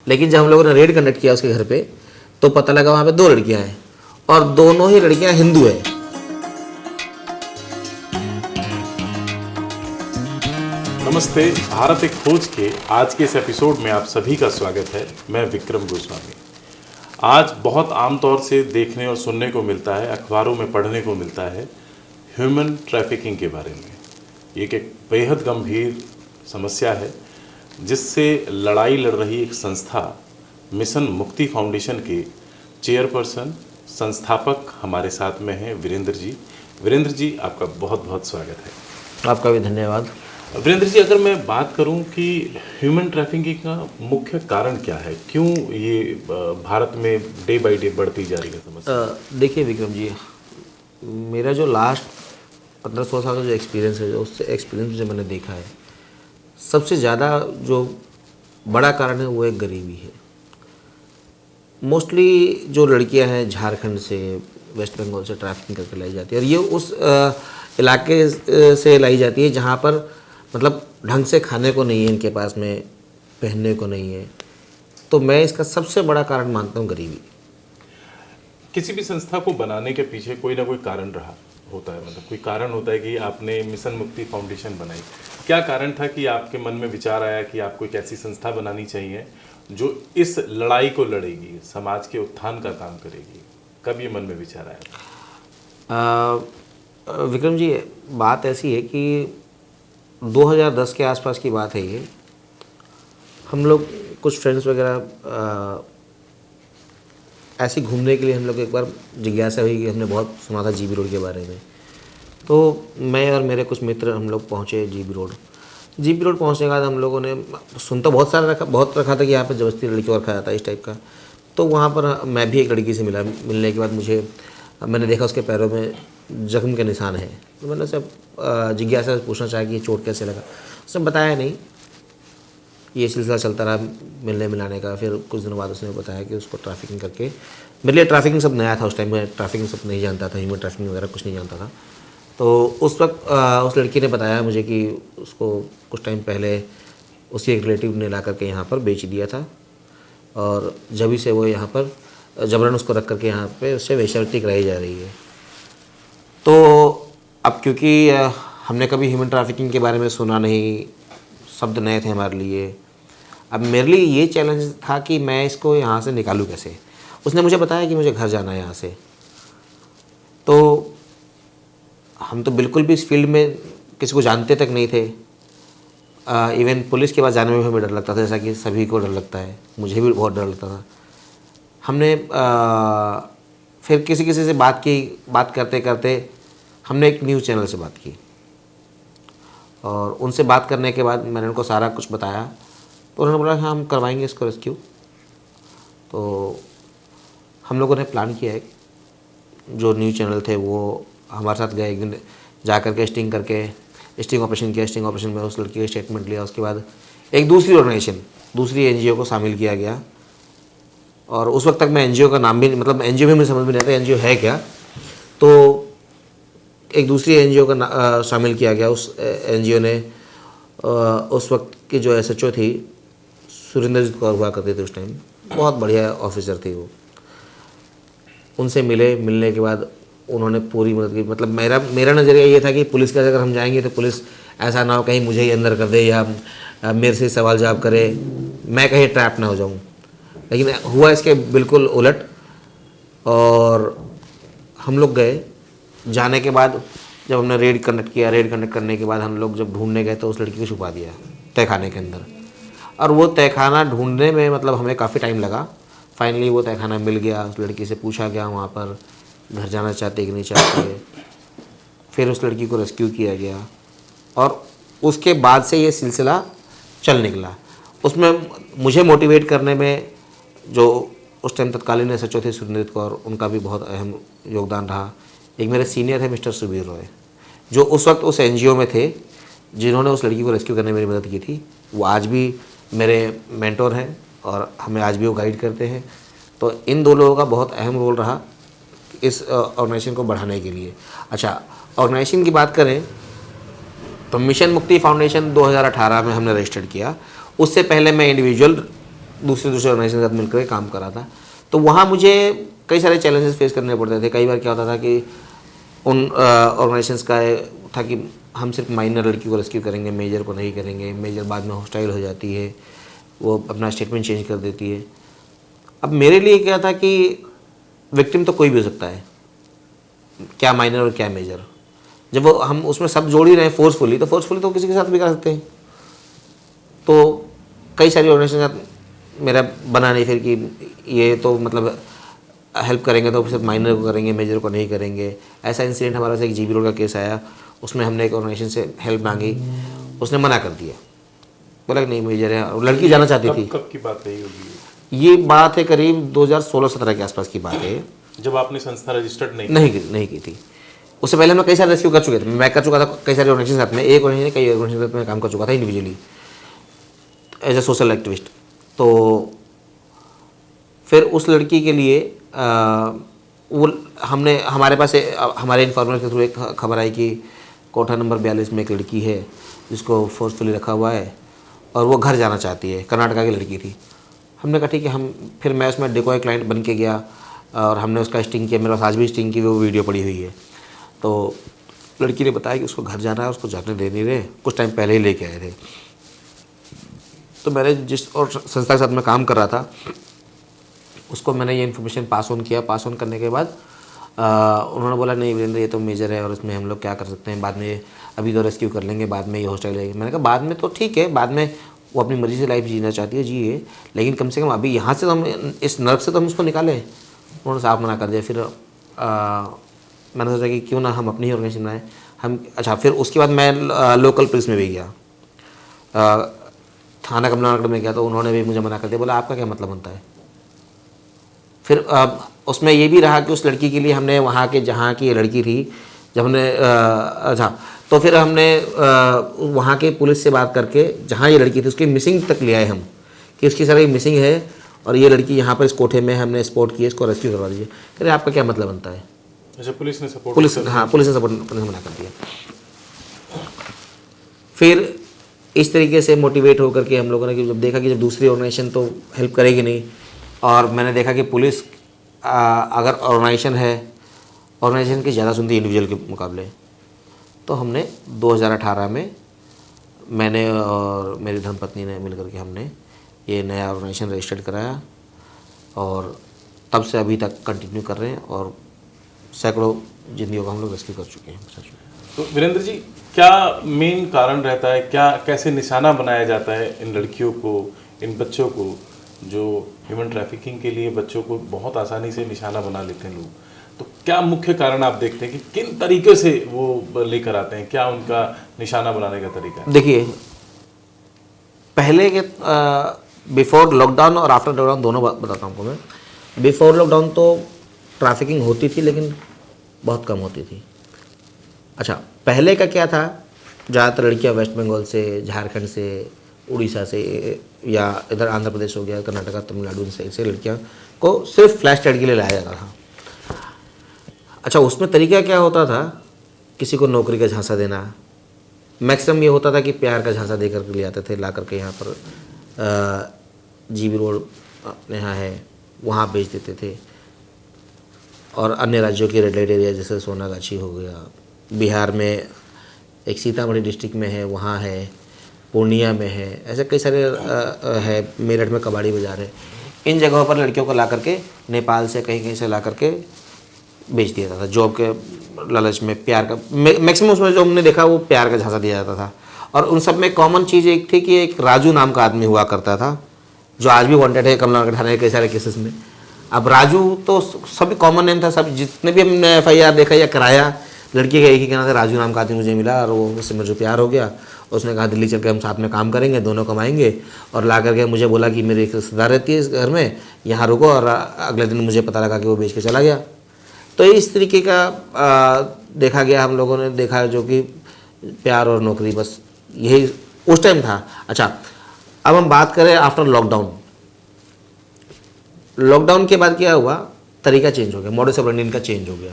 लेकिन जब हम लोगों ने रेड कंडक्ट किया उसके घर पे तो पता लगा वहाँ पे 2 लड़कियाँ हैं और दोनों ही लड़कियाँ हिंदू हैं। नमस्ते, भारत एक खोज के आज के इस एपिसोड में आप सभी का स्वागत है। मैं विक्रम गोस्वामी। आज बहुत आम तौर से देखने और सुनने को मिलता है, अखबारों में पढ़ने को मिलता है ह्यूमन ट्रैफिकिंग के बारे में। ये एक बेहद गंभीर समस्या है जिससे लड़ाई लड़ रही एक संस्था मिशन मुक्ति फाउंडेशन के चेयरपर्सन संस्थापक हमारे साथ में हैं वीरेंद्र जी। वीरेंद्र जी, आपका बहुत बहुत स्वागत है। आपका भी धन्यवाद। वीरेंद्र जी, अगर मैं बात करूं कि ह्यूमन ट्रैफिकिंग का मुख्य कारण क्या है, क्यों ये भारत में डे बाय डे बढ़ती जा रही है समस्या? देखिए विक्रम जी, मेरा जो लास्ट 15-16 साल का जो एक्सपीरियंस है, उससे एक्सपीरियंस जो मैंने देखा है, सबसे ज़्यादा जो बड़ा कारण है वो एक गरीबी है। मोस्टली जो लड़कियां हैं झारखंड से, वेस्ट बंगाल से ट्रैफिकिंग करके लाई जाती है और ये उस इलाके से लाई जाती है जहाँ पर मतलब ढंग से खाने को नहीं है इनके पास में, पहनने को नहीं है। तो मैं इसका सबसे बड़ा कारण मानता हूँ गरीबी। किसी भी संस्था को बनाने के पीछे कोई ना कोई कारण रहा होता है, मतलब कोई कारण होता है कि आपने मिशन मुक्ति फाउंडेशन बनाई। क्या कारण था कि आपके मन में विचार आया कि आपको एक ऐसी संस्था बनानी चाहिए जो इस लड़ाई को लड़ेगी, समाज के उत्थान का काम करेगी? कब ये मन में विचार आया? विक्रम जी, बात ऐसी है कि 2010 के आसपास की बात है ये। हम लोग कुछ फ्रेंड्स वगैरह ऐसे घूमने के लिए हम लोग एक बार जिज्ञासा हुई कि हमने बहुत सुना था जीबी रोड के बारे में। तो मैं और मेरे कुछ मित्र हम लोग पहुँचे जीबी रोड। जीबी रोड पहुँचने के बाद हम लोगों ने सुन तो बहुत रखा था कि यहाँ पर ज़बरदस्ती लड़की और खाया था इस टाइप का। तो वहाँ पर मैं भी एक लड़की से मिला। मिलने के बाद मैंने देखा उसके पैरों में जख्म के निशान हैं। तो मैंने सब जिज्ञासा से पूछना चाहा कि ये चोट कैसे लगा। उसने बताया नहीं। ये सिलसिला चलता रहा मिलने मिलाने का। फिर कुछ दिनों बाद उसने बताया कि उसको ट्रैफिकिंग करके, मेरे लिए ट्रैफिकिंग सब नया था उस टाइम में, ट्रैफिकिंग सब नहीं जानता था, ह्यूमन ट्रैफिकिंग वगैरह कुछ नहीं जानता था। तो उस वक्त उस लड़की ने बताया मुझे कि उसको कुछ टाइम पहले उसके एक रिलेटिव ने ला करके यहाँ पर बेच दिया था और जब से वो यहाँ पर जबरन उसको रख करके यहाँ पे उससे वेश्यावृत्ति कराई जा रही है। तो अब क्योंकि हमने कभी ह्यूमन ट्रैफिकिंग के बारे में सुना नहीं, शब्द नए थे हमारे लिए। अब मेरे लिए ये चैलेंज था कि मैं इसको यहाँ से निकालूँ कैसे। उसने मुझे बताया कि मुझे घर जाना है यहाँ से। तो हम तो बिल्कुल भी इस फील्ड में किसी को जानते तक नहीं थे। इवन पुलिस के पास जाने में भी हमें डर लगता था, जैसा कि सभी को डर लगता है, मुझे भी बहुत डर लगता था। हमने फिर किसी से बात करते करते हमने एक न्यूज़ चैनल से बात की और उनसे बात करने के बाद मैंने उनको सारा कुछ बताया। तो उन्होंने बोला हाँ हम करवाएंगे इसको रेस्क्यू। तो हम लोगों ने प्लान किया है, जो न्यूज़ चैनल थे वो हमारे साथ गए एक दिन, जा कर के स्टिंग ऑपरेशन किया। स्टिंग ऑपरेशन में उस लड़की का स्टेटमेंट लिया। उसके बाद एक दूसरी एनजीओ को शामिल किया गया। और उस वक्त तक मैं एनजीओ का नाम भी, मतलब एनजीओ भी मुझे समझ में नहीं आता एनजीओ है क्या। तो एक दूसरी एनजीओ का शामिल किया गया। उस एनजीओ ने उस वक्त की जो एसएचओ थी, सुरेंद्रजीत कौर हुआ करते थे उस टाइम, बहुत बढ़िया ऑफिसर थी वो। उनसे मिलने के बाद उन्होंने पूरी मदद की। मतलब मेरा नज़रिया ये था कि पुलिस के अगर हम जाएंगे तो पुलिस ऐसा ना हो कहीं मुझे ही अंदर कर दे या मेरे से सवाल जवाब करे, मैं कहीं ट्रैप ना हो जाऊँ। लेकिन हुआ इसके बिल्कुल उलट। और हम लोग गए। जाने के बाद जब हमने रेड कंडक्ट करने के बाद हम लोग जब ढूंढने गए तो उस लड़की को छुपा दिया तहखाने के अंदर। और वो तहखाना ढूंढने में मतलब हमें काफ़ी टाइम लगा। फाइनली वो तहखाना मिल गया। उस लड़की से पूछा गया वहाँ पर घर जाना चाहते कि नहीं चाहते। फिर उस लड़की को रेस्क्यू किया गया और उसके बाद से ये सिलसिला चल निकला। उसमें मुझे मोटिवेट करने में जो उस टाइम तत्कालीन एसएचओ थे सुरेंद्रजीत कौर, उनका भी बहुत अहम योगदान रहा। एक मेरे सीनियर थे मिस्टर सुबीर रॉय, जो उस वक्त उस एनजीओ में थे, जिन्होंने उस लड़की को रेस्क्यू करने में मेरी मदद की थी। वो आज भी मेरे मेंटोर हैं और हमें आज भी वो गाइड करते हैं। तो इन दो लोगों का बहुत अहम रोल रहा इस ऑर्गेनाइजेशन को बढ़ाने के लिए। अच्छा, ऑर्गेनाइजेशन की बात करें तो मिशन मुक्ति फाउंडेशन 2018 में हमने रजिस्टर्ड किया। उससे पहले मैं इंडिविजुअल दूसरे ऑर्गेनाइजेशन के साथ मिलकर काम कर रहा था। तो वहाँ मुझे कई सारे चैलेंजेस फेस करने पड़ते थे। कई बार क्या होता था कि उन ऑर्गेनाइजेशंस का था कि हम सिर्फ माइनर लड़की को रेस्क्यू करेंगे, मेजर को नहीं करेंगे। मेजर बाद में हॉस्टाइल हो जाती है, वो अपना स्टेटमेंट चेंज कर देती है। अब मेरे लिए क्या था कि विक्टिम तो कोई भी हो सकता है, क्या माइनर और क्या मेजर। जब वो हम उसमें सब जोड़ ही रहे हैं फोर्सफुली, तो फोर्सफुली तो किसी के साथ भी कर सकते हैं। तो कई सारी ऑर्गेनाइजेशन के साथ मेरा बना नहीं फिर कि ये तो मतलब हेल्प करेंगे तो सिर्फ माइनर को करेंगे, मेजर को नहीं करेंगे। ऐसा इंसिडेंट हमारा से एक जीबी रोड का केस आया, उसमें हमने एक ऑर्गेनाइजेशन से हेल्प मांगी, उसने मना कर दिया, बोला कि नहीं मेजर है, और लड़की जाना चाहती थी। कब की बात रही होगी? ये बात है करीब 2016-17 के आसपास की बात है। जब आपने संस्था रजिस्टर्ड नहीं की थी। उससे पहले हम कई सारे रेस्क्यू कर चुके थे। मैं कर चुका था कई सारे ऑर्गेनाइजेशन साथ में, एक ऑर्गेनाइजेशन कई ऑर्गेनाइजेशन के साथ में काम कर चुका था individually as a social activist. तो फिर उस लड़की के लिए वो हमने हमारे पास हमारे इन्फॉर्मर के थ्रू एक खबर आई कि कोठा नंबर 42 में एक लड़की है जिसको फोर्सफुली रखा हुआ है और वो घर जाना चाहती है। कर्नाटका की लड़की थी। हमने कहा ठीक है, फिर मैं उसमें डिकॉय क्लाइंट बन के गया और हमने उसका स्टिंग किया। मेरे पास आज भी स्टिंग की वो वीडियो पड़ी हुई है। तो लड़की ने बताया कि उसको घर जाना है, उसको जाने दे नहीं रहे, कुछ टाइम पहले ही लेके आए थे। तो मैंने जिस और संस्था के साथ मैं काम कर रहा था उसको मैंने ये इन्फॉर्मेशन पास ऑन किया। पास ऑन करने के बाद उन्होंने बोला नहीं वीरेंद्र ये तो मेजर है और इसमें हम लोग क्या कर सकते हैं, बाद में अभी तो रेस्क्यू कर लेंगे, बाद में ये हॉस्टाइल रहेगी। मैंने कहा बाद में तो ठीक है, बाद में वो अपनी मर्जी से लाइफ जीना चाहती है जिए, लेकिन कम से कम अभी यहाँ से तो हम इस नर्क से तो हम उसको निकालें। उन्होंने साफ मना कर दिया। फिर मैंने सोचा कि क्यों ना हम अपनी ही ऑर्गेनाइजेशन बनाएं हम। अच्छा, फिर उसके बाद मैं लोकल पुलिस में भी गया, थाना कमलानगर में गया, तो उन्होंने भी मुझे मना कर दिया, बोला आपका क्या मतलब बनता है। फिर उसमें ये भी रहा कि उस लड़की के लिए हमने वहाँ के जहाँ की लड़की थी जब हमने अच्छा, तो फिर हमने वहाँ के पुलिस से बात करके जहाँ ये लड़की थी उसकी मिसिंग तक ले आए हम कि उसकी सारी मिसिंग है और ये लड़की यहाँ पर इस कोठे में हमने स्पॉट किया, इसको रेस्क्यू करवा दीजिए। कह रहे आपका क्या मतलब बनता है। अच्छा, पुलिस ने सपोर्ट पुलिस ने सपोर्ट मना कर दिया। फिर इस तरीके से मोटिवेट होकर के हम लोगों ने कि जब देखा कि जब दूसरी ऑर्गेनाइजेशन तो हेल्प करेगी नहीं, और मैंने देखा कि पुलिस अगर ऑर्गेनाइजेशन है, ऑर्गेनाइजेशन की ज़्यादा सुनती है इंडिविजुअल के मुकाबले, तो हमने 2018 में मैंने और मेरी धर्मपत्नी ने मिलकर के हमने ये नया ऑर्गेनाइजेशन रजिस्टर्ड कराया और तब से अभी तक कंटिन्यू कर रहे हैं और सैकड़ों जिंदगियों को हम लोग रेस्क्यू कर चुके हैं, बचा चुके हैं। तो वीरेंद्र जी, क्या मेन कारण रहता है, क्या कैसे निशाना बनाया जाता है इन लड़कियों को, इन बच्चों को, जो ह्यूमन ट्रैफिकिंग के लिए बच्चों को बहुत आसानी से निशाना बना लेते हैं लोग? तो क्या मुख्य कारण आप देखते हैं कि किन तरीके से वो लेकर आते हैं, क्या उनका निशाना बनाने का तरीका है? देखिए, पहले के बिफोर लॉकडाउन और आफ्टर लॉकडाउन दोनों बताता हूँ आपको मैं। बिफोर लॉकडाउन तो ट्रैफिकिंग होती थी लेकिन बहुत कम होती थी। अच्छा, पहले का क्या था, ज़्यादातर लड़कियाँ वेस्ट बंगाल से, झारखंड से, उड़ीसा से या इधर आंध्र प्रदेश हो गया, कर्नाटका, तमिलनाडु से लड़कियाँ को सिर्फ फ्लैश टाइड के लिए लाया जाता था। अच्छा, उसमें तरीका क्या होता था, किसी को नौकरी का झांसा देना, मैक्सिमम ये होता था कि प्यार का झांसा दे करके ले आते थे, ला करके यहाँ पर जीबी रोड अपने यहाँ है वहाँ बेच देते थे। और अन्य राज्यों के रेड लाइट एरिया जैसे सोनागाछी हो गया, बिहार में एक सीतामढ़ी डिस्ट्रिक्ट में है, वहाँ है, पूर्णिया में है, ऐसे कई सारे है, मेरठ में कबाड़ी बाजार है। इन जगहों पर लड़कियों को ला करके नेपाल से कहीं कहीं से ला करके बेच दिया जाता था जॉब के लालच में। प्यार का मैक्सिमम उसमें जो हमने देखा वो प्यार का झांसा दिया जाता था। और उन सब में कॉमन चीज़ एक थी कि एक राजू नाम का आदमी हुआ करता था जो आज भी वांटेड है कमलानगर थाने के कई सारे केसेस में। अब राजू तो सभी कॉमन नेम था, सब जितने भी हमने FIR देखा या कराया, लड़की का एक ही कहना था राजू नाम का आदमी मुझे मिला और वो उससे मुझे प्यार हो गया। उसने कहा दिल्ली चल के हम साथ में काम करेंगे, दोनों कमाएंगे, और ला करके मुझे बोला कि मेरी एक रिश्तेदार रहती है इस घर में, यहाँ रुको, और अगले दिन मुझे पता लगा कि वो बेच के चला गया। तो इस तरीके का देखा गया, हम लोगों ने देखा जो कि प्यार और नौकरी, बस यही उस टाइम था। अच्छा, अब हम बात करें आफ्टर लॉकडाउन। लॉकडाउन के बाद क्या हुआ, तरीका चेंज हो गया, मॉडस ऑपरेंडी इनका चेंज हो गया।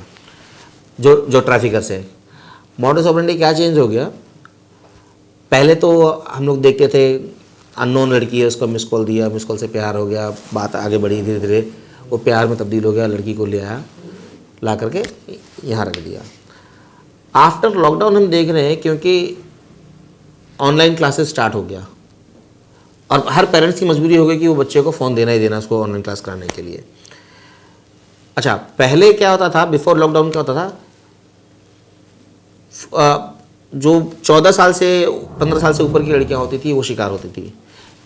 जो ट्रैफिकर्स है, मॉडस ऑपरेंडी क्या चेंज हो गया, पहले तो हम लोग देखते थे अननोन लड़की है, उसको मिस कॉल दिया, मिस कॉल से प्यार हो गया, बात आगे बढ़ी, धीरे धीरे वो प्यार में तब्दील हो गया, लड़की को ले आया, ला करके यहाँ रख दिया। आफ्टर लॉकडाउन हम देख रहे हैं, क्योंकि ऑनलाइन क्लासेस स्टार्ट हो गया और हर पेरेंट्स की मजबूरी हो गई कि वो बच्चे को फ़ोन देना ही देना उसको ऑनलाइन क्लास कराने के लिए। अच्छा, पहले क्या होता था, बिफोर लॉकडाउन क्या होता था, जो 14 साल से 15 साल से ऊपर की लड़कियां होती थी वो शिकार होती थी।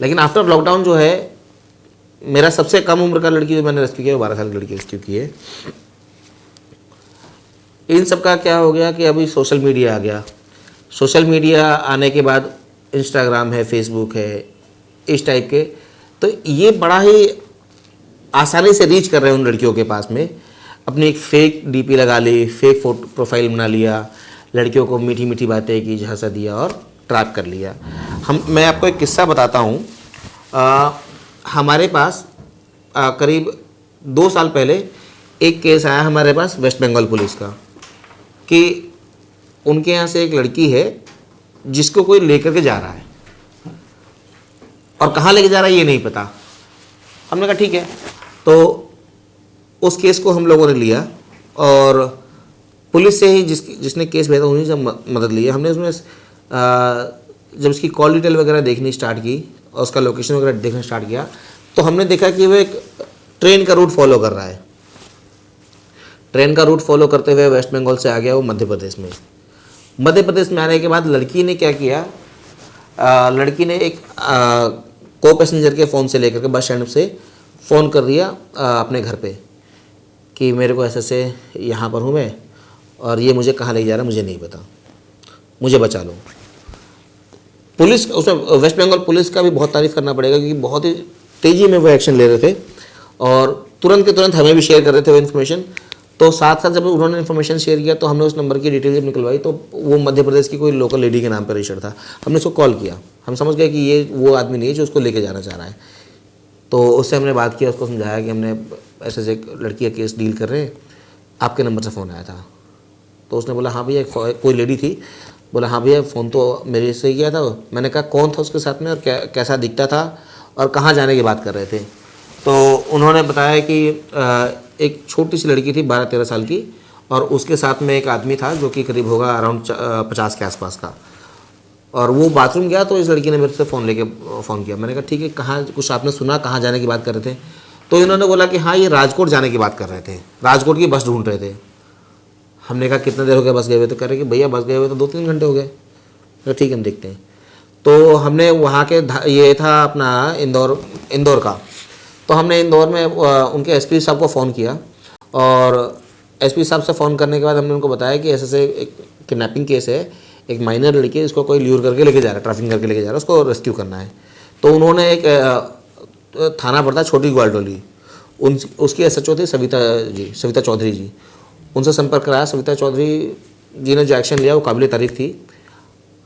लेकिन आफ्टर लॉकडाउन जो है, मेरा सबसे कम उम्र का लड़की जो मैंने रेस्क्यू किया वो 12 साल की लड़की रेस्क्यू की है। इन सब का क्या हो गया कि अभी सोशल मीडिया आ गया। सोशल मीडिया आने के बाद इंस्टाग्राम है, फेसबुक है, इस टाइप के, तो ये बड़ा ही आसानी से रीच कर रहे हैं उन लड़कियों के पास में। अपनी एक फेक डीपी लगा ली, फेक फोटो प्रोफाइल बना लिया, लड़कियों को मीठी मीठी बातें की, झांसा दिया और ट्रैप कर लिया। मैं आपको एक किस्सा बताता हूँ। हमारे पास करीब 2 साल पहले एक केस आया हमारे पास वेस्ट बंगाल पुलिस का, कि उनके यहाँ से एक लड़की है जिसको कोई लेकर के जा रहा है और कहाँ लेके जा रहा है ये नहीं पता। हमने कहा ठीक है, तो उस केस को हम लोगों ने लिया और पुलिस से ही जिसने केस भेजा उन्हीं से मदद ली है हमने। उसमें जब उसकी कॉल डिटेल वगैरह देखनी स्टार्ट की और उसका लोकेशन वगैरह देखना स्टार्ट किया, तो हमने देखा कि वो एक ट्रेन का रूट फॉलो कर रहा है। ट्रेन का रूट फॉलो करते हुए वेस्ट बंगाल से आ गया वो मध्य प्रदेश में। मध्य प्रदेश में आने के बाद लड़की ने क्या किया, लड़की ने एक को पैसेंजर के फ़ोन से लेकर के बस स्टैंड से फ़ोन कर दिया अपने घर पे कि मेरे को ऐसे यहाँ पर हूँ मैं और ये मुझे कहाँ ले जा रहा है मुझे नहीं पता, मुझे बचा लो। पुलिस, उसमें वेस्ट बंगाल पुलिस का भी बहुत तारीफ़ करना पड़ेगा, क्योंकि बहुत ही तेज़ी में वो एक्शन ले रहे थे और तुरंत के तुरंत हमें भी शेयर कर रहे थे वो इन्फॉर्मेशन। तो साथ साथ जब उन्होंने इन्फॉर्मेशन शेयर किया तो हमने उस नंबर की डिटेल जब निकलवाई तो वो मध्य प्रदेश की कोई लोकल लेडी के नाम पर रजिस्टर्ड था। हमने उसको कॉल किया, हम समझ गए कि ये वो आदमी नहीं है जो उसको लेके जाना चाह रहा है। तो उससे हमने बात किया, उसको समझाया कि हमने ऐसे एक लड़की का केस डील कर रहे हैं, आपके नंबर से फ़ोन आया था। तो उसने बोला हाँ भैया, कोई लेडी थी, बोला हाँ भैया फ़ोन तो मेरे से ही किया था। मैंने कहा कौन था उसके साथ में और कैसा दिखता था और कहाँ जाने की बात कर रहे थे। तो उन्होंने बताया कि एक छोटी सी लड़की थी 12-13 साल की और उसके साथ में एक आदमी था जो कि करीब होगा अराउंड 50 के आसपास का, और वो बाथरूम गया तो इस लड़की ने मेरे से फ़ोन किया। मैंने कहा ठीक है, कहाँ कुछ आपने सुना, कहाँ जाने की बात कर रहे थे? तो इन्होंने बोला कि हाँ ये राजकोट जाने की बात कर रहे थे, राजकोट की बस ढूंढ रहे थे। हमने कहा कितना देर हो गया बस गए हुए? तो कह रहे कि भैया बस गए हुए तो 2-3 घंटे हो गए। तो ठीक है हम देखते हैं। तो हमने वहाँ के ये था अपना इंदौर का, तो हमने इंदौर में उनके एसपी साहब को फ़ोन किया और एसपी साहब से फ़ोन करने के बाद हमने उनको बताया कि ऐसे एक किडनैपिंग केस है, एक माइनर लड़की है इसको कोई ल्यूर करके लेके जा रहा है, ट्रैफिकिंग करके लेके जा रहा है, उसको रेस्क्यू करना है। तो उन्होंने एक थाना पड़ता है छोटी ग्वालटोली, उसकी एसएचओ थी सविता चौधरी जी, उनसे संपर्क कराया। सविता चौधरी जी ने जो एक्शन लिया वो काबिल तारीफ़ थी।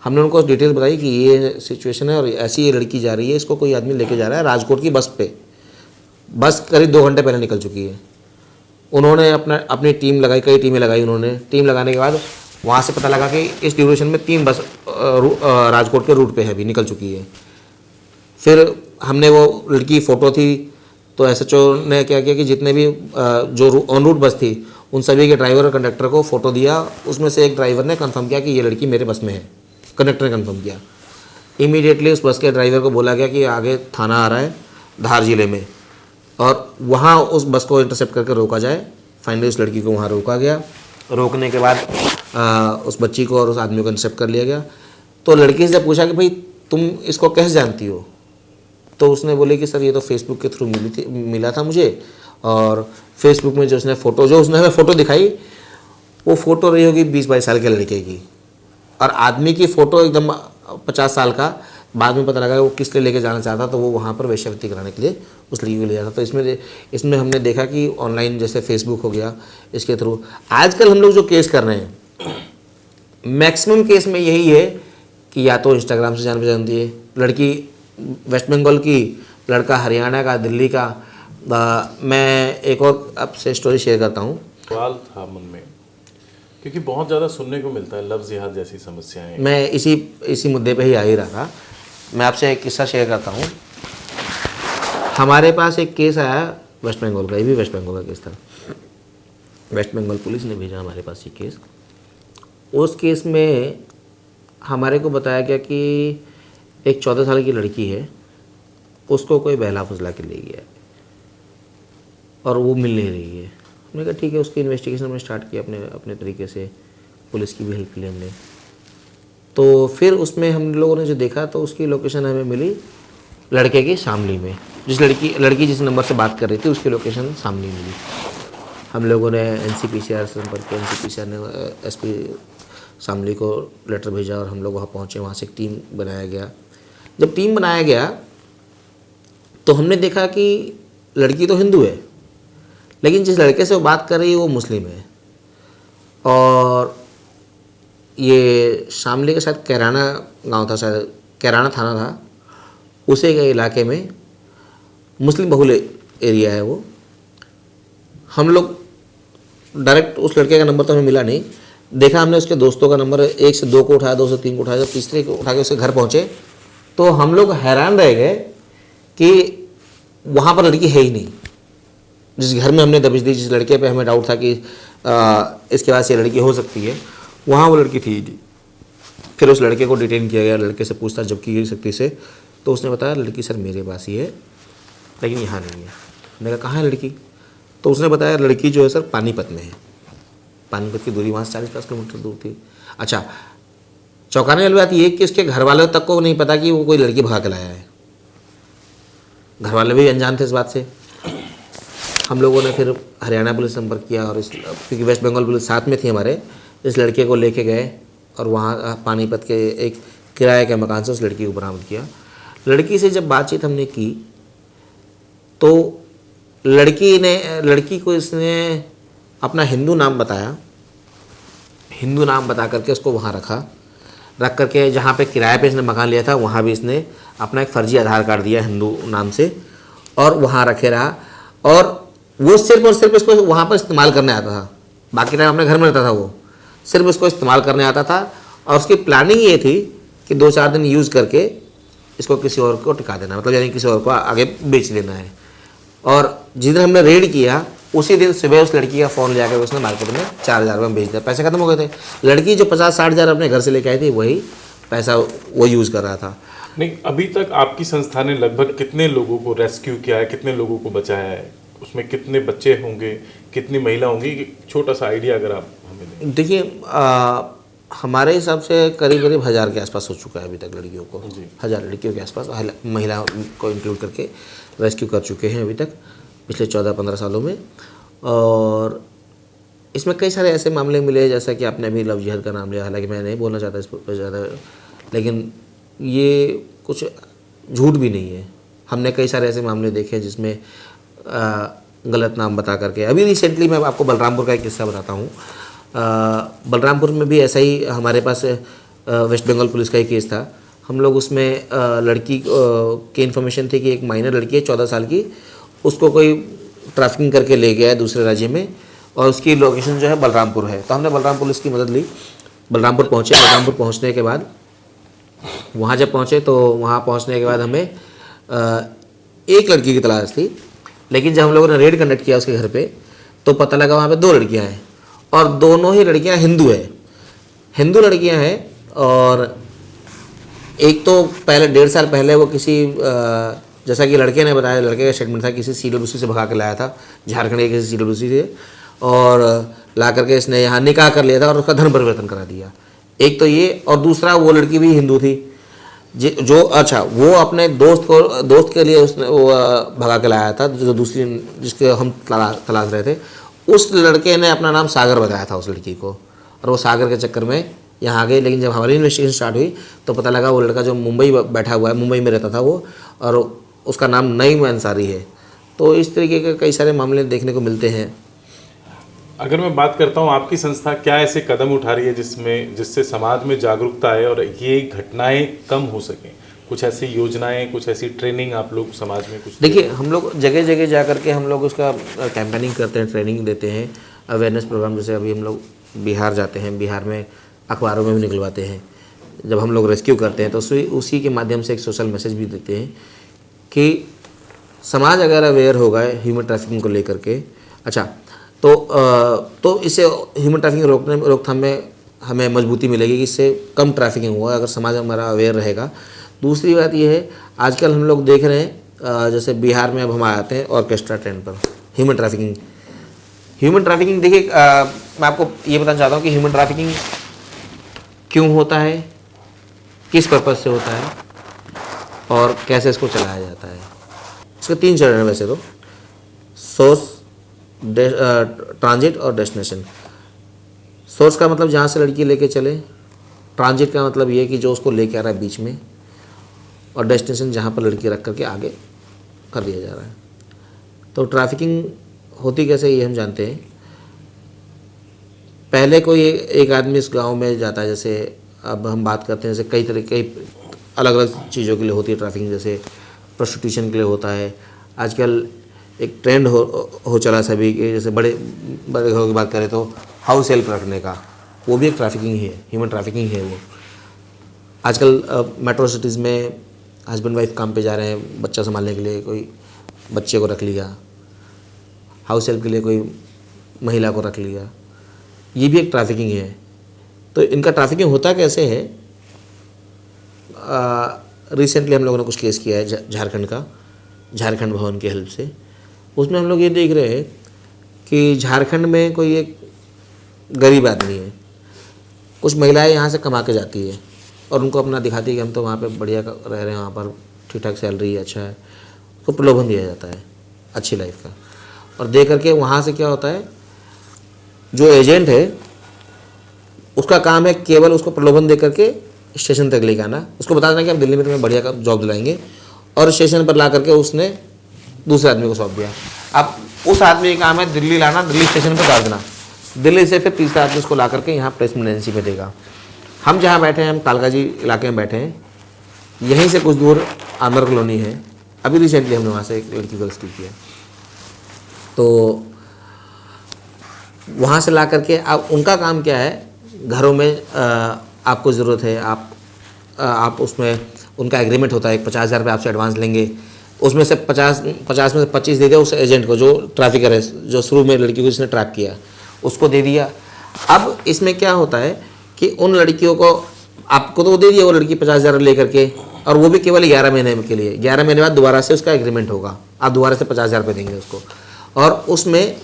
हमने उनको डिटेल बताई कि ये सिचुएशन है और ऐसी ये लड़की जा रही है, इसको कोई आदमी लेके जा रहा है राजकोट की बस पे। बस करीब 2 घंटे पहले निकल चुकी है। उन्होंने अपनी टीम लगाई, कई टीमें लगाई उन्होंने। टीम लगाने के बाद वहाँ से पता लगा कि इस ड्यूरेशन में 3 बस राजकोट के रूट पे है, अभी निकल चुकी है। फिर हमने वो लड़की फ़ोटो थी तो एसएचओ ने क्या किया कि जितने भी जो ऑन रूट बस थी उन सभी के ड्राइवर और कंडक्टर को फ़ोटो दिया। उसमें से एक ड्राइवर ने कंफर्म किया कि ये लड़की मेरे बस में है, कंडक्टर ने कंफर्म किया। इमीडिएटली उस बस के ड्राइवर को बोला गया कि आगे थाना आ रहा है धार ज़िले में, और वहाँ उस बस को इंटरसेप्ट करके रोका जाए। फाइनली उस लड़की को वहाँ रोका गया। रोकने के बाद उस बच्ची को और उस आदमी को इंटरसेप्ट कर लिया गया। तो लड़की से पूछा कि भाई तुम इसको कैसे जानती हो? तो उसने बोले कि सर ये तो फेसबुक के थ्रू मिला था मुझे, और फेसबुक में जो उसने हमें फ़ोटो दिखाई वो फ़ोटो रही होगी 20-22 साल के लड़के की, और आदमी की फ़ोटो एकदम 50 साल का। बाद में पता लगा वो किस लिए लेके जाना चाहता, तो वो वहाँ पर वेश्यावृत्ति कराने के लिए उस लड़की को ले जाता। तो इसमें हमने देखा कि ऑनलाइन जैसे फेसबुक हो गया, इसके थ्रू आजकल हम लोग जो केस कर रहे हैं मैक्सिमम केस में यही है कि या तो इंस्टाग्राम से जान पहचानती है लड़की, वेस्ट बंगाल की, लड़का हरियाणा का, दिल्ली का। मैं एक और आपसे स्टोरी शेयर करता हूँ। सवाल था मन में, क्योंकि बहुत ज़्यादा सुनने को मिलता है लव जिहाद जैसी समस्याएं। मैं इसी मुद्दे पे ही आ ही रहा था मैं आपसे एक किस्सा शेयर करता हूँ। हमारे पास एक केस आया वेस्ट बंगाल का, ये भी वेस्ट बंगाल का केस था। वेस्ट बंगाल पुलिस ने भेजा हमारे पास ये केस। उस केस में हमारे को बताया गया कि एक 14 साल की लड़की है, उसको कोई बहला फुसला के ले गया है और वो मिल नहीं रही है। हमने कहा ठीक है, उसकी इन्वेस्टिगेशन हमने स्टार्ट किया अपने अपने तरीके से, पुलिस की भी हेल्प ली हमने। तो फिर उसमें हम लोगों ने जो देखा तो उसकी लोकेशन हमें मिली लड़के की शामली में। जिस लड़की जिस नंबर से बात कर रही थी उसकी लोकेशन शामली मिली। हम लोगों ने NCPCR से संपर्क किया, NCPCR ने SP शामली को लेटर भेजा और हम लोग वहाँ पहुँचे। वहाँ से एक टीम बनाया गया। जब टीम बनाया गया तो हमने देखा कि लड़की तो हिंदू है, लेकिन जिस लड़के से वो बात कर रही है वो मुस्लिम है। और ये शामली के साथ कैराना गांव था, शायद कैराना थाना था, उसे के इलाके में मुस्लिम बहुल एरिया है वो। हम लोग डायरेक्ट उस लड़के का नंबर तो हमें मिला नहीं, देखा हमने उसके दोस्तों का नंबर 1 से 2 को उठाया, 2 से 3 को उठाया। जब तीसरे को उठा के उसके घर पहुँचे तो हम लोग हैरान रह गए कि वहाँ पर लड़की है ही नहीं। जिस घर में हमने दबिश दी, जिस लड़के पे हमें डाउट था कि इसके बाद से लड़की हो सकती है, वहाँ वो लड़की थी ही नहीं। फिर उस लड़के को डिटेन किया गया, लड़के से पूछताछ जब की गई सख्ती से, तो उसने बताया लड़की सर मेरे पास ही है लेकिन यहाँ नहीं है। मैंने कहा कहाँ है लड़की? तो उसने बताया लड़की जो है सर पानीपत में है। पानीपत की दूरी वहाँ से 40-50 किलोमीटर दूर थी। अच्छा, चौंकाने वाली बात ये कि उसके घर वालों तक को नहीं पता कि वो कोई लड़की भगा के लाया है। घर वाले भी अनजान थे इस बात से। हम लोगों ने फिर हरियाणा पुलिस से संपर्क किया और क्योंकि वेस्ट बंगाल पुलिस साथ में थी हमारे, इस लड़के को लेके गए और वहाँ पानीपत के एक किराए के मकान से उस लड़की को बरामद किया। लड़की से जब बातचीत हमने की तो लड़की को इसने अपना हिंदू नाम बताया। हिंदू नाम बता करके उसको वहाँ रख करके जहाँ पे किराए पे इसने मकान लिया था वहाँ भी इसने अपना एक फर्जी आधार कार्ड दिया हिंदू नाम से और वहाँ रखे रहा। और वो सिर्फ और सिर्फ इसको वहाँ पर इस्तेमाल करने आता था। बाकी टाइम अपने घर में रहता था, वो सिर्फ इसको इस्तेमाल करने आता था। और उसकी प्लानिंग ये थी कि 2-4 दिन यूज़ करके इसको किसी और को टिका देना, मतलब यानी किसी और को आगे बेच देना है। और जिस दिन हमने रेड किया उसी दिन सुबह उस लड़की का फ़ोन ले आकर उसने मार्केट में 4,000 रुपये में बेच दिया। पैसे खत्म हो गए थे। लड़की जो 50-60 हज़ार अपने घर से लेके आई थी वही पैसा वो यूज़ कर रहा था। नहीं, अभी तक आपकी संस्था ने लगभग कितने लोगों को रेस्क्यू किया है, कितने लोगों को बचाया है? उसमें कितने बच्चे होंगे, कितनी महिला होंगी? छोटा सा आइडिया अगर आप हमें दें। देखिए, हमारे हिसाब से करीब 1000 के आसपास हो चुका है अभी तक लड़कियों को। 1000 लड़कियों के आसपास महिला को इंक्लूड करके रेस्क्यू कर चुके हैं अभी तक पिछले 14-15 सालों में। और इसमें कई सारे ऐसे मामले मिले जैसा कि आपने अभी लव जिहाद का नाम लिया। हालांकि मैं नहीं बोलना चाहता इस पर ज़्यादा, लेकिन ये कुछ झूठ भी नहीं है। हमने कई सारे ऐसे मामले देखे जिसमें गलत नाम बता करके। अभी रिसेंटली मैं आपको बलरामपुर का एक किस्सा बताता हूँ। बलरामपुर में भी ऐसा ही हमारे पास वेस्ट बंगाल पुलिस का ही केस था। हम लोग उसमें लड़की की इन्फॉर्मेशन थी कि एक माइनर लड़की है 14 साल की, उसको कोई ट्रैफिकिंग करके ले गया है दूसरे राज्य में और उसकी लोकेशन जो है बलरामपुर है। तो हमने बलरामपुर पुलिस की मदद ली, बलरामपुर पहुँचे। बलरामपुर पहुँचने के बाद वहाँ जब पहुँचे तो वहाँ पहुँचने के बाद हमें एक लड़की की तलाश थी, लेकिन जब हम लोगों ने रेड कंडक्ट किया उसके घर पे तो पता लगा वहाँ पे 2 लड़कियाँ हैं और दोनों ही लड़कियाँ हिंदू लड़कियाँ हैं। और एक तो पहले 1.5 साल पहले वो किसी जैसा कि लड़के ने बताया, लड़के का स्टेटमेंट था किसी CWC से भगा के लाया था, झारखंड के किसी CWC से, और ला करके इसने यहाँ निकाह कर लिया था और उसका धर्म परिवर्तन करा दिया। एक तो ये, और दूसरा वो लड़की भी हिंदू थी जो अच्छा वो अपने दोस्त के लिए उसने वो भगा के लाया था, जो दूसरी जिसके हम तलाश रहे थे। उस लड़के ने अपना नाम सागर बताया था उस लड़की को और वो सागर के चक्कर में यहाँ आ गई। लेकिन जब हमारी इन्वेस्टिगेशन स्टार्ट हुई तो पता लगा वो लड़का जो मुंबई बैठा हुआ है, मुंबई में रहता था वो, और उसका नाम नईम अंसारी है। तो इस तरीके के कई सारे मामले देखने को मिलते हैं। अगर मैं बात करता हूँ, आपकी संस्था क्या ऐसे कदम उठा रही है जिससे समाज में जागरूकता आए और ये घटनाएं कम हो सकें? कुछ ऐसी योजनाएं, कुछ ऐसी ट्रेनिंग आप लोग समाज में कुछ? देखिए, हम लोग जगह जगह जा करके हम लोग उसका कैंपेनिंग करते हैं, ट्रेनिंग देते हैं, अवेयरनेस प्रोग्राम। जैसे अभी हम लोग बिहार जाते हैं, बिहार में अखबारों में भी निकलवाते हैं। जब हम लोग रेस्क्यू करते हैं तो उसी के माध्यम से एक सोशल मैसेज भी देते हैं कि समाज अगर अवेयर होगा ह्यूमन ट्रैफिकिंग को लेकर के, अच्छा तो इससे ह्यूमन ट्रैफिकिंग रोकथाम में हमें मजबूती मिलेगी कि इससे कम ट्रैफिकिंग होगा अगर समाज हमारा अवेयर रहेगा। दूसरी बात ये है, आजकल हम लोग देख रहे हैं जैसे बिहार में अब हम आते हैं ऑर्केस्ट्रा ट्रेंड पर ह्यूमन ट्रैफिकिंग देखिए, मैं आपको ये बताना चाहता हूँ कि ह्यूमन ट्रैफिकिंग क्यों होता है, किस पर्पज़ से होता है और कैसे इसको चलाया जाता है। इसके 3 चरण हैं वैसे तो, सोर्स, ट्रांजिट और डेस्टिनेशन। सोर्स का मतलब जहाँ से लड़की लेके चले, ट्रांजिट का मतलब ये है कि जो उसको लेके आ रहा है बीच में, और डेस्टिनेशन जहाँ पर लड़की रख करके आगे कर दिया जा रहा है। तो ट्रैफिकिंग होती कैसे ये हम जानते हैं। पहले कोई एक आदमी इस गांव में जाता है, जैसे अब हम बात करते हैं जैसे कई अलग अलग चीज़ों के लिए होती है ट्रैफिकिंग, जैसे प्रोस्टिट्यूशन के लिए होता है। आजकल एक ट्रेंड हो चला सभी के, जैसे बड़े घरों की बात करें तो हाउस हेल्प रखने का, वो भी एक ट्रैफिकिंग ही है, ह्यूमन ट्रैफिकिंग है वो। आजकल मेट्रो सिटीज़ में हस्बैंड वाइफ काम पे जा रहे हैं, बच्चा संभालने के लिए कोई बच्चे को रख लिया, हाउस हेल्प के लिए कोई महिला को रख लिया, ये भी एक ट्रैफिकिंग है। तो इनका ट्रैफिकिंग होता कैसे है, रिसेंटली हम लोगों ने कुछ केस किया है झारखंड का, झारखंड भवन की हेल्प से। उसमें हम लोग ये देख रहे हैं कि झारखंड में कोई एक गरीब आदमी है, कुछ महिलाएं यहाँ से कमा के जाती है और उनको अपना दिखाती है कि हम तो वहाँ पे बढ़िया रह रहे हैं, वहाँ पर ठीक ठाक सैलरी है, अच्छा है, उसको प्रलोभन दिया जाता है अच्छी लाइफ का। और दे करके वहाँ से क्या होता है, जो एजेंट है उसका काम है केवल उसको प्रलोभन दे करके स्टेशन तक लेके आना, उसको बता देना कि हम दिल्ली में तुम्हें बढ़िया का जॉब दिलाएंगे, और स्टेशन पर ला करके उसने दूसरे आदमी को सौंप दिया। अब उस आदमी का काम है दिल्ली लाना, दिल्ली स्टेशन पर उतार देना, दिल्ली से फिर तीसरा आदमी उसको ला करके यहाँ प्लेसमेंट एजेंसी में देगा। हम जहाँ बैठे हैं, हम कालकाजी इलाके में बैठे हैं, यहीं से कुछ दूर आमर कॉलोनी है। अभी रिसेंटली हमने वहाँ से एक लड़की को रेस्क्यू किया, तो वहाँ से ला करके अब उनका काम क्या है, घरों में आपको ज़रूरत है, आप उसमें उनका एग्रीमेंट होता है, 50,000 रुपये आपसे एडवांस लेंगे, उसमें से 50 में से 25 दे दिया उस एजेंट को, जो ट्रैफिकर है, जो शुरू में लड़की को जिसने ट्रैप किया उसको दे दिया। अब इसमें क्या होता है कि उन लड़कियों को, आपको तो दे दिया वो लड़की 50,000 लेकर के, और वो भी केवल 11 महीने के लिए, 11 महीने बाद दोबारा से उसका एग्रीमेंट होगा, आप दोबारा से 50,000 रुपये देंगे उसको। और उसमें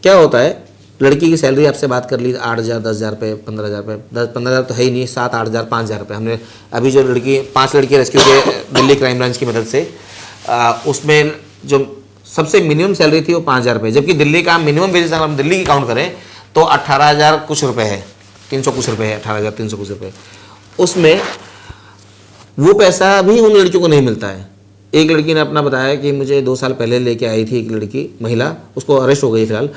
क्या होता है, लड़की की सैलरी आपसे बात कर ली 8,000, 10,000 रुपये, 15,000 रुपये, 15,000 तो है ही नहीं, 7, 8,000, 5,000 रुपये। हमने अभी जो 5 लड़की रेस्क्यू किए दिल्ली क्राइम ब्रांच की मदद से, उसमें जो सबसे मिनिमम सैलरी थी वो 5,000 रुपये, जबकि दिल्ली का मिनिमम वेजेस अगर हम दिल्ली की काउंट करें तो 18,000 कुछ रुपये है, 300 कुछ रुपये है, 18,300 कुछ रुपये। उसमें वो पैसा भी उन लड़कियों को नहीं मिलता है। एक लड़की ने अपना बताया कि मुझे 2 साल पहले लेके आई थी एक लड़की, महिला, उसको अरेस्ट हो गई फिलहाल,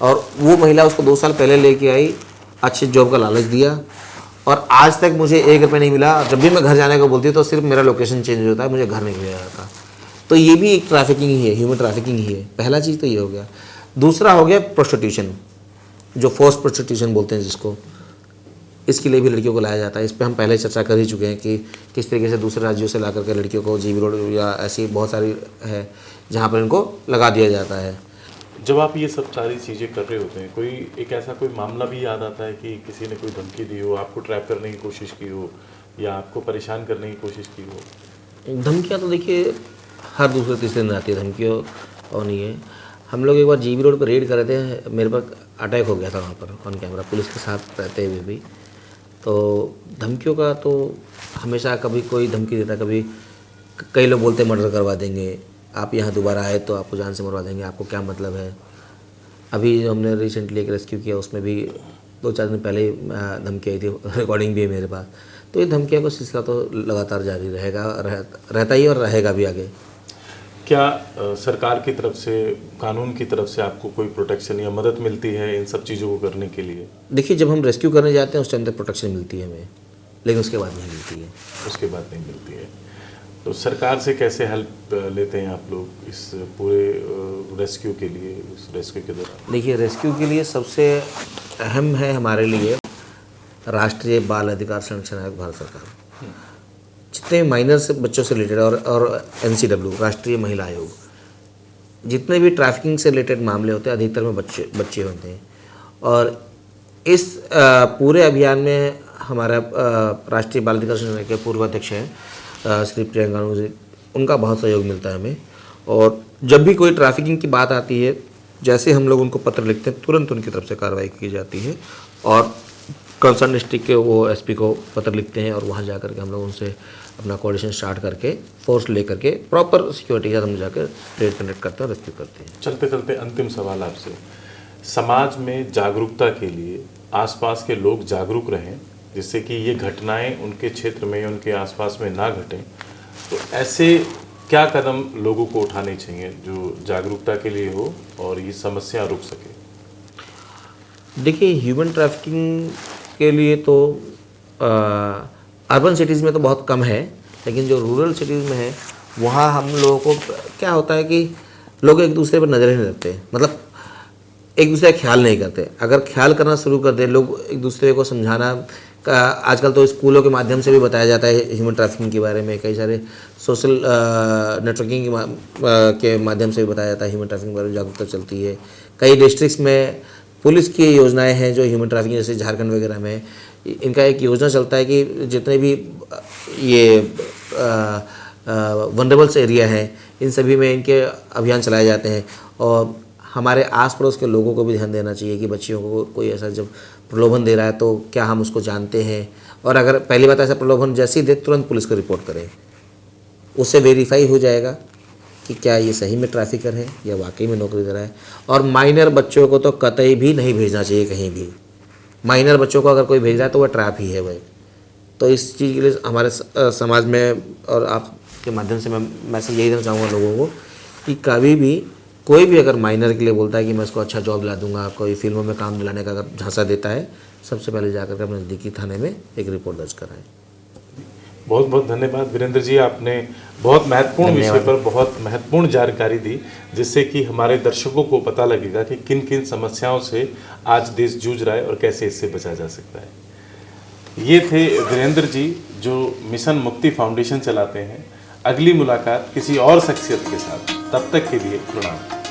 और वो महिला उसको 2 साल पहले लेके आई, अच्छी जॉब का लालच दिया, और आज तक मुझे 1 रुपये नहीं मिला। जब भी मैं घर जाने को बोलती हूँ तो सिर्फ मेरा लोकेशन चेंज होता है, मुझे घर नहीं भेजा जाता। तो ये भी एक ट्रैफिकिंग ही है, ह्यूमन ट्रैफिकिंग ही है। पहला चीज़ तो ये हो गया। दूसरा हो गया प्रोस्टिट्यूशन, जो फोर्स प्रोस्टिट्यूशन बोलते हैं जिसको, इसके लिए भी लड़कियों को लाया जाता है। इस पर हम पहले चर्चा कर ही चुके हैं कि किस तरीके से दूसरे राज्यों से ला करके लड़कियों को जीबी रोड या ऐसी बहुत सारी है जहाँ पर इनको लगा दिया जाता है। जब आप ये सब सारी चीज़ें कर रहे होते हैं, कोई एक ऐसा कोई मामला भी याद आता है कि किसी ने कोई धमकी दी हो, आपको ट्रैप करने की कोशिश की हो या आपको परेशान करने की कोशिश की हो? धमकियाँ तो देखिए हर दूसरे तीसरे दिन आती है, धमकियों और नहीं है। हम लोग एक बार जीबी रोड पर रेड कर रहे थे, मेरे पर अटैक हो गया था वहाँ पर ऑन कैमरा, पुलिस के साथ रहते हुए भी। तो धमकियों का तो हमेशा कभी कोई धमकी देता, कभी कई लोग बोलते मर्डर करवा देंगे, आप यहाँ दोबारा आए तो आपको जान से मरवा देंगे, आपको क्या मतलब है। अभी जो हमने रिसेंटली एक रेस्क्यू किया उसमें भी 2-4 दिन पहले ही धमकी आई थी, रिकॉर्डिंग भी है मेरे पास। तो ये धमकियों का सिलसिला तो लगातार जारी रहेगा, रहता ही और रहेगा भी आगे। क्या सरकार की तरफ से, कानून की तरफ से आपको कोई प्रोटेक्शन या मदद मिलती है इन सब चीज़ों को करने के लिए? देखिए, जब हम रेस्क्यू करने जाते हैं उस टाइम तक प्रोटेक्शन मिलती है हमें, लेकिन उसके बाद नहीं मिलती है। उसके बाद नहीं मिलती है। तो सरकार से कैसे हेल्प लेते हैं आप लोग इस पूरे रेस्क्यू के लिए, इस रेस्क्यू के दौरान? देखिए, रेस्क्यू के लिए सबसे अहम है हमारे लिए राष्ट्रीय बाल अधिकार संरक्षण आयोग भारत सरकार, जितने माइनर से बच्चों से रिलेटेड और NCW राष्ट्रीय महिला आयोग, जितने भी ट्रैफिकिंग से रिलेटेड मामले होते हैं अधिकतर में बच्चे होते हैं। और इस पूरे अभियान में हमारा राष्ट्रीय बाल अधिकार संरक्षण के पूर्व अध्यक्ष हैं श्री प्रियंका जी, उनका बहुत सहयोग मिलता है हमें। और जब भी कोई ट्रैफिकिंग की बात आती है, जैसे हम लोग उनको पत्र लिखते हैं, तुरंत उनकी तरफ से कार्रवाई की जाती है और कंसर्न डिस्ट्रिक्ट के वो SP को पत्र लिखते हैं और वहाँ जा कर के हम लोग उनसे अपना कोऑर्डिनेशन स्टार्ट करके फोर्स लेकर के प्रॉपर सिक्योरिटी के साथ हम जाकर रेड कंडक्ट करते हैं और रेस्क्यू करते हैं। चलते चलते अंतिम सवाल आपसे, समाज में जागरूकता के लिए आसपास के लोग जागरूक रहें जिससे कि ये घटनाएं उनके क्षेत्र में, उनके आसपास में ना घटें, तो ऐसे क्या कदम लोगों को उठाने चाहिए जो जागरूकता के लिए हो और ये समस्या रुक सके? देखिए, ह्यूमन ट्रैफिकिंग के लिए तो अर्बन सिटीज़ में तो बहुत कम है, लेकिन जो रूरल सिटीज़ में है वहाँ हम लोगों को क्या होता है कि लोग एक दूसरे पर नज़र ही नहीं रखते, मतलब एक दूसरे का ख्याल नहीं करते। अगर ख्याल करना शुरू कर दे लोग, एक दूसरे को समझाना, आजकल तो स्कूलों के माध्यम से भी बताया जाता है ह्यूमन ट्रैफिकिंग के बारे में, कई सारे सोशल नेटवर्किंग के माध्यम से भी बताया जाता है, ह्यूमन ट्रैफिकिंग के बारे में जागरूकता चलती है। कई डिस्ट्रिक्ट्स में पुलिस की योजनाएं हैं जो ह्यूमन ट्रैफिकिंग, जैसे झारखंड वगैरह में इनका एक योजना चलता है कि जितने भी ये वनरेबल्स एरिया हैं इन सभी में इनके अभियान चलाए जाते हैं। और हमारे आस पड़ोस के लोगों को भी ध्यान देना चाहिए कि बच्चियों को कोई ऐसा जब प्रलोभन दे रहा है तो क्या हम उसको जानते हैं, और अगर पहली बात ऐसा प्रलोभन जैसे ही दे तुरंत पुलिस को रिपोर्ट करें। उससे वेरीफाई हो जाएगा कि क्या ये सही में ट्रैफिकर है या वाकई में नौकरी दे रहा है। और माइनर बच्चों को तो कतई भी नहीं भेजना चाहिए कहीं भी। माइनर बच्चों को अगर कोई भेज रहा है तो वह ट्रैप ही है वह। तो इस चीज़ के लिए हमारे समाज में और आपके माध्यम से मैं मैसेज यही देना चाहूँगा लोगों को कि कभी भी कोई भी अगर माइनर के लिए बोलता है कि मैं इसको अच्छा जॉब दिला दूंगा, कोई फिल्मों में काम दिलाने का अगर झांसा देता है, सबसे पहले जाकर के अपने नज़दीकी थाने में एक रिपोर्ट दर्ज कराएं। बहुत बहुत धन्यवाद वीरेंद्र जी, आपने बहुत महत्वपूर्ण विषय पर बहुत महत्वपूर्ण जानकारी दी जिससे कि हमारे दर्शकों को पता लगेगा कि किन किन समस्याओं से आज देश जूझ रहा है और कैसे इससे बचा जा सकता है। ये थे वीरेंद्र जी जो मिशन मुक्ति फाउंडेशन चलाते हैं। अगली मुलाकात किसी और शख्सियत के साथ, तब तक के लिए प्रणाम।